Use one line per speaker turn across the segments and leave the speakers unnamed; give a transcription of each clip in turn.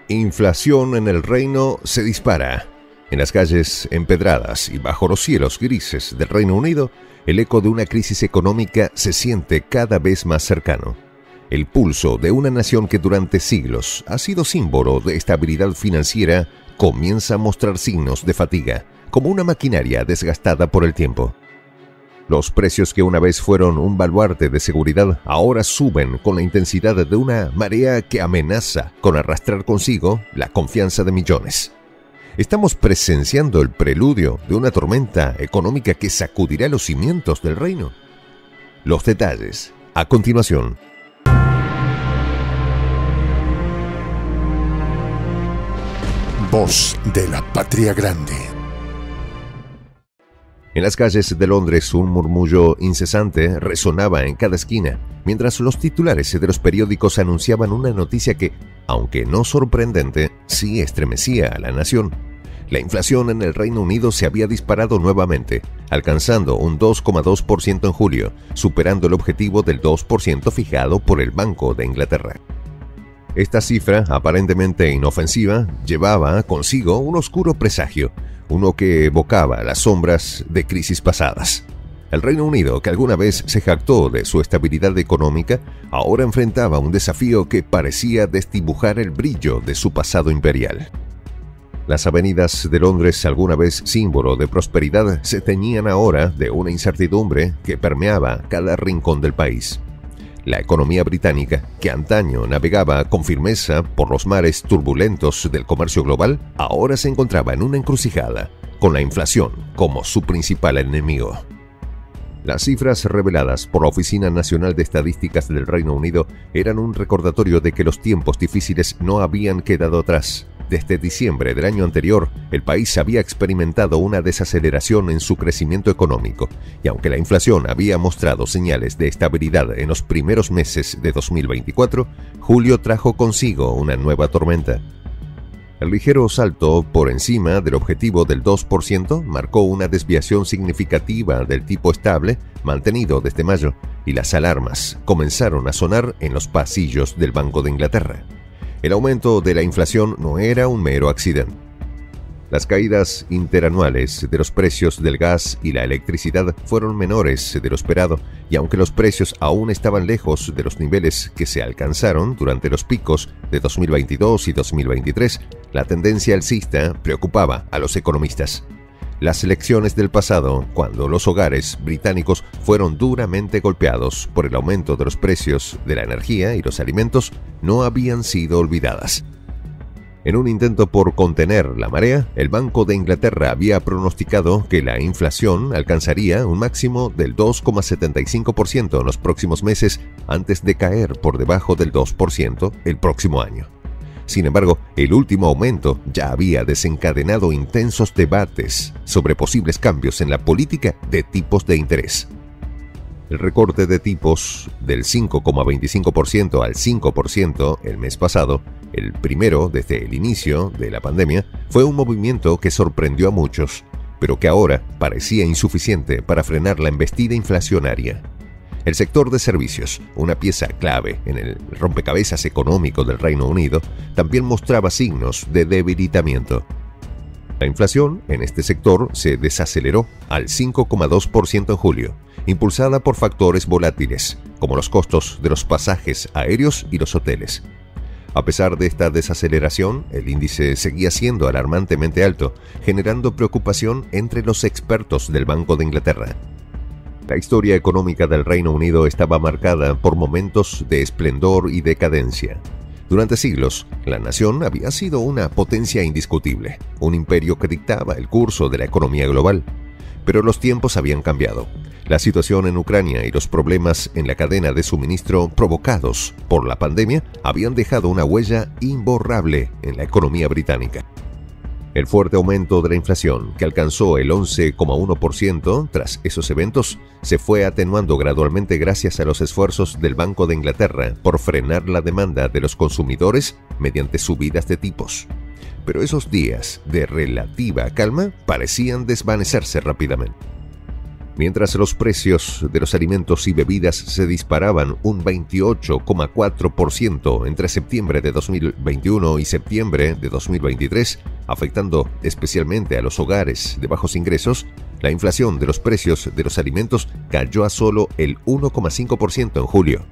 Inflación en el Reino se dispara. En las calles empedradas y bajo los cielos grises del Reino Unido, el eco de una crisis económica se siente cada vez más cercano. El pulso de una nación que durante siglos ha sido símbolo de estabilidad financiera comienza a mostrar signos de fatiga, como una maquinaria desgastada por el tiempo. Los precios que una vez fueron un baluarte de seguridad ahora suben con la intensidad de una marea que amenaza con arrastrar consigo la confianza de millones. Estamos presenciando el preludio de una tormenta económica que sacudirá los cimientos del reino. Los detalles, a continuación.
Voz de la Patria Grande.
En las calles de Londres un murmullo incesante resonaba en cada esquina, mientras los titulares de los periódicos anunciaban una noticia que, aunque no sorprendente, sí estremecía a la nación. La inflación en el Reino Unido se había disparado nuevamente, alcanzando un 2,2% en julio, superando el objetivo del 2% fijado por el Banco de Inglaterra. Esta cifra, aparentemente inofensiva, llevaba consigo un oscuro presagio, uno que evocaba las sombras de crisis pasadas. El Reino Unido, que alguna vez se jactó de su estabilidad económica, ahora enfrentaba un desafío que parecía desdibujar el brillo de su pasado imperial. Las avenidas de Londres, alguna vez símbolo de prosperidad, se teñían ahora de una incertidumbre que permeaba cada rincón del país. La economía británica, que antaño navegaba con firmeza por los mares turbulentos del comercio global, ahora se encontraba en una encrucijada, con la inflación como su principal enemigo. Las cifras reveladas por la Oficina Nacional de Estadísticas del Reino Unido eran un recordatorio de que los tiempos difíciles no habían quedado atrás. Desde diciembre del año anterior, el país había experimentado una desaceleración en su crecimiento económico, y aunque la inflación había mostrado señales de estabilidad en los primeros meses de 2024, julio trajo consigo una nueva tormenta. El ligero salto por encima del objetivo del 2% marcó una desviación significativa del tipo estable mantenido desde mayo, y las alarmas comenzaron a sonar en los pasillos del Banco de Inglaterra. El aumento de la inflación no era un mero accidente. Las caídas interanuales de los precios del gas y la electricidad fueron menores de lo esperado, y aunque los precios aún estaban lejos de los niveles que se alcanzaron durante los picos de 2022 y 2023, la tendencia alcista preocupaba a los economistas. Las elecciones del pasado, cuando los hogares británicos fueron duramente golpeados por el aumento de los precios de la energía y los alimentos, no habían sido olvidadas. En un intento por contener la marea, el Banco de Inglaterra había pronosticado que la inflación alcanzaría un máximo del 2,75% en los próximos meses antes de caer por debajo del 2% el próximo año. Sin embargo, el último aumento ya había desencadenado intensos debates sobre posibles cambios en la política de tipos de interés. El recorte de tipos del 5,25% al 5% el mes pasado, el primero desde el inicio de la pandemia, fue un movimiento que sorprendió a muchos, pero que ahora parecía insuficiente para frenar la embestida inflacionaria. El sector de servicios, una pieza clave en el rompecabezas económico del Reino Unido, también mostraba signos de debilitamiento. La inflación en este sector se desaceleró al 5,2% en julio, impulsada por factores volátiles, como los costos de los pasajes aéreos y los hoteles. A pesar de esta desaceleración, el índice seguía siendo alarmantemente alto, generando preocupación entre los expertos del Banco de Inglaterra. La historia económica del Reino Unido estaba marcada por momentos de esplendor y decadencia. Durante siglos, la nación había sido una potencia indiscutible, un imperio que dictaba el curso de la economía global. Pero los tiempos habían cambiado. La situación en Ucrania y los problemas en la cadena de suministro provocados por la pandemia habían dejado una huella imborrable en la economía británica. El fuerte aumento de la inflación, que alcanzó el 11,1% tras esos eventos, se fue atenuando gradualmente gracias a los esfuerzos del Banco de Inglaterra por frenar la demanda de los consumidores mediante subidas de tipos. Pero esos días de relativa calma parecían desvanecerse rápidamente. Mientras los precios de los alimentos y bebidas se disparaban un 28,4% entre septiembre de 2021 y septiembre de 2023, afectando especialmente a los hogares de bajos ingresos, la inflación de los precios de los alimentos cayó a solo el 1,5% en julio.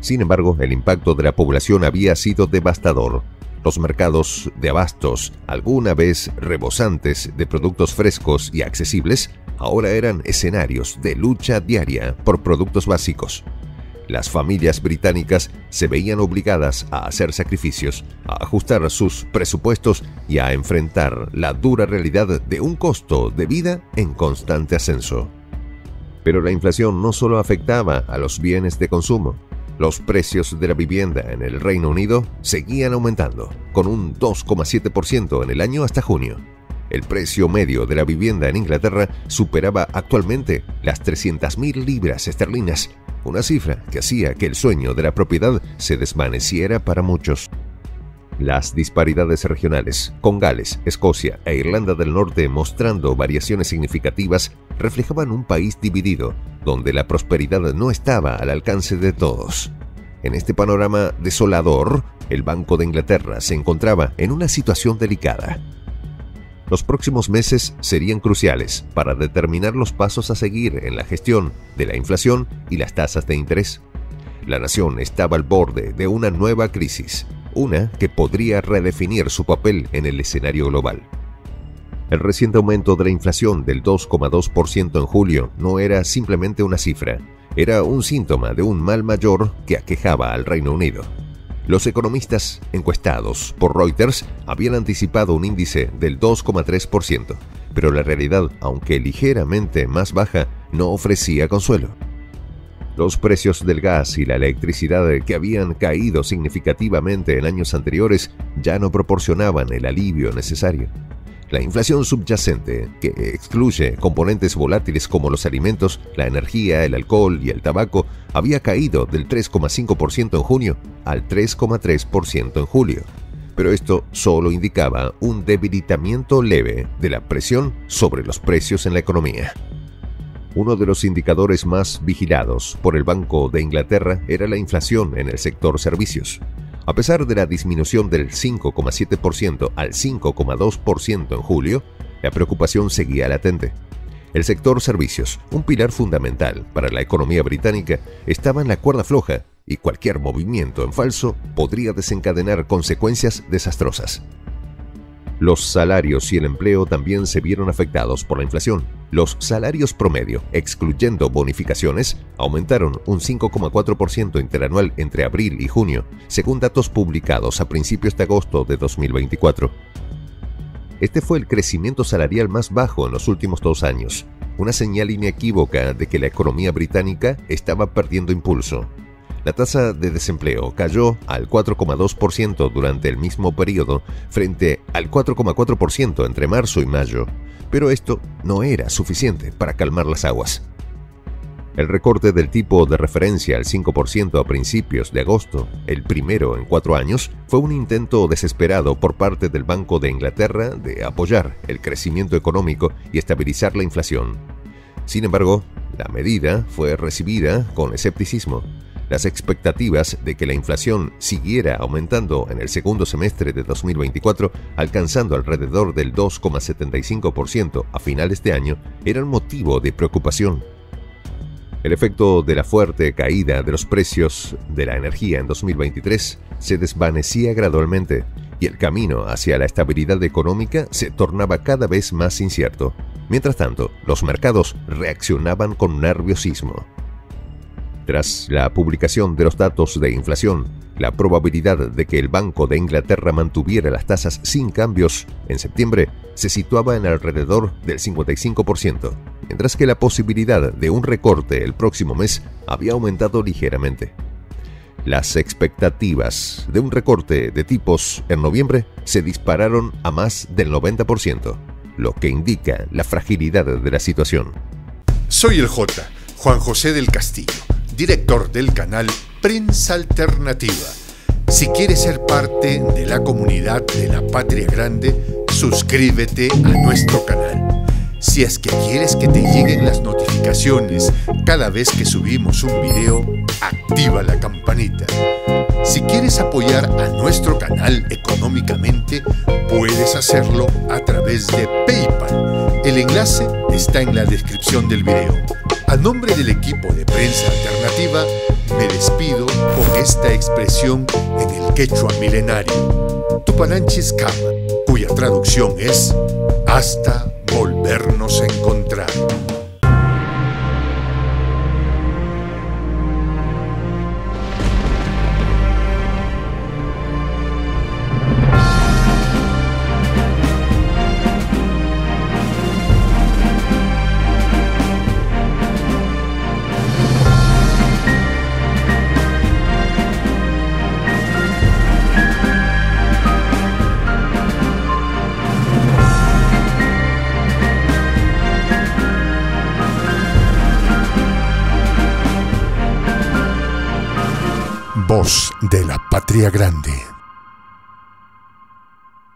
Sin embargo, el impacto de la población había sido devastador. Los mercados de abastos, alguna vez rebosantes de productos frescos y accesibles, ahora eran escenarios de lucha diaria por productos básicos. Las familias británicas se veían obligadas a hacer sacrificios, a ajustar sus presupuestos y a enfrentar la dura realidad de un costo de vida en constante ascenso. Pero la inflación no solo afectaba a los bienes de consumo. Los precios de la vivienda en el Reino Unido seguían aumentando, con un 2,7% en el año hasta junio. El precio medio de la vivienda en Inglaterra superaba actualmente las 300.000 libras esterlinas, una cifra que hacía que el sueño de la propiedad se desvaneciera para muchos. Las disparidades regionales, con Gales, Escocia e Irlanda del Norte mostrando variaciones significativas, reflejaban un país dividido, donde la prosperidad no estaba al alcance de todos. En este panorama desolador, el Banco de Inglaterra se encontraba en una situación delicada. Los próximos meses serían cruciales para determinar los pasos a seguir en la gestión de la inflación y las tasas de interés. La nación estaba al borde de una nueva crisis, una que podría redefinir su papel en el escenario global. El reciente aumento de la inflación del 2,2% en julio no era simplemente una cifra, era un síntoma de un mal mayor que aquejaba al Reino Unido. Los economistas encuestados por Reuters habían anticipado un índice del 2,3%, pero la realidad, aunque ligeramente más baja, no ofrecía consuelo. Los precios del gas y la electricidad, que habían caído significativamente en años anteriores, ya no proporcionaban el alivio necesario. La inflación subyacente, que excluye componentes volátiles como los alimentos, la energía, el alcohol y el tabaco, había caído del 3,5% en junio al 3,3% en julio. Pero esto solo indicaba un debilitamiento leve de la presión sobre los precios en la economía. Uno de los indicadores más vigilados por el Banco de Inglaterra era la inflación en el sector servicios. A pesar de la disminución del 5,7% al 5,2% en julio, la preocupación seguía latente. El sector servicios, un pilar fundamental para la economía británica, estaba en la cuerda floja y cualquier movimiento en falso podría desencadenar consecuencias desastrosas. Los salarios y el empleo también se vieron afectados por la inflación. Los salarios promedio, excluyendo bonificaciones, aumentaron un 5,4% interanual entre abril y junio, según datos publicados a principios de agosto de 2024. Este fue el crecimiento salarial más bajo en los últimos 2 años, una señal inequívoca de que la economía británica estaba perdiendo impulso. La tasa de desempleo cayó al 4,2% durante el mismo periodo, frente al 4,4% entre marzo y mayo, pero esto no era suficiente para calmar las aguas. El recorte del tipo de referencia al 5% a principios de agosto, el primero en 4 años, fue un intento desesperado por parte del Banco de Inglaterra de apoyar el crecimiento económico y estabilizar la inflación. Sin embargo, la medida fue recibida con escepticismo. Las expectativas de que la inflación siguiera aumentando en el segundo semestre de 2024, alcanzando alrededor del 2,75% a finales de año, eran motivo de preocupación. El efecto de la fuerte caída de los precios de la energía en 2023 se desvanecía gradualmente y el camino hacia la estabilidad económica se tornaba cada vez más incierto. Mientras tanto, los mercados reaccionaban con nerviosismo. Tras la publicación de los datos de inflación, la probabilidad de que el Banco de Inglaterra mantuviera las tasas sin cambios en septiembre se situaba en alrededor del 55%, mientras que la posibilidad de un recorte el próximo mes había aumentado ligeramente. Las expectativas de un recorte de tipos en noviembre se dispararon a más del 90%, lo que indica la fragilidad de la situación.
Soy el J, Juan José del Castillo, director del canal Prensa Alternativa. Si quieres ser parte de la comunidad de la Patria Grande, suscríbete a nuestro canal. Si es que quieres que te lleguen las notificaciones cada vez que subimos un video, activa la campanita. Si quieres apoyar a nuestro canal económicamente, puedes hacerlo a través de PayPal. El enlace está en la descripción del video. A nombre del equipo de Prensa Alternativa, me despido con esta expresión en el quechua milenario, Tupananchis Kama, cuya traducción es hasta volvernos a encontrar. Voz de la Patria Grande.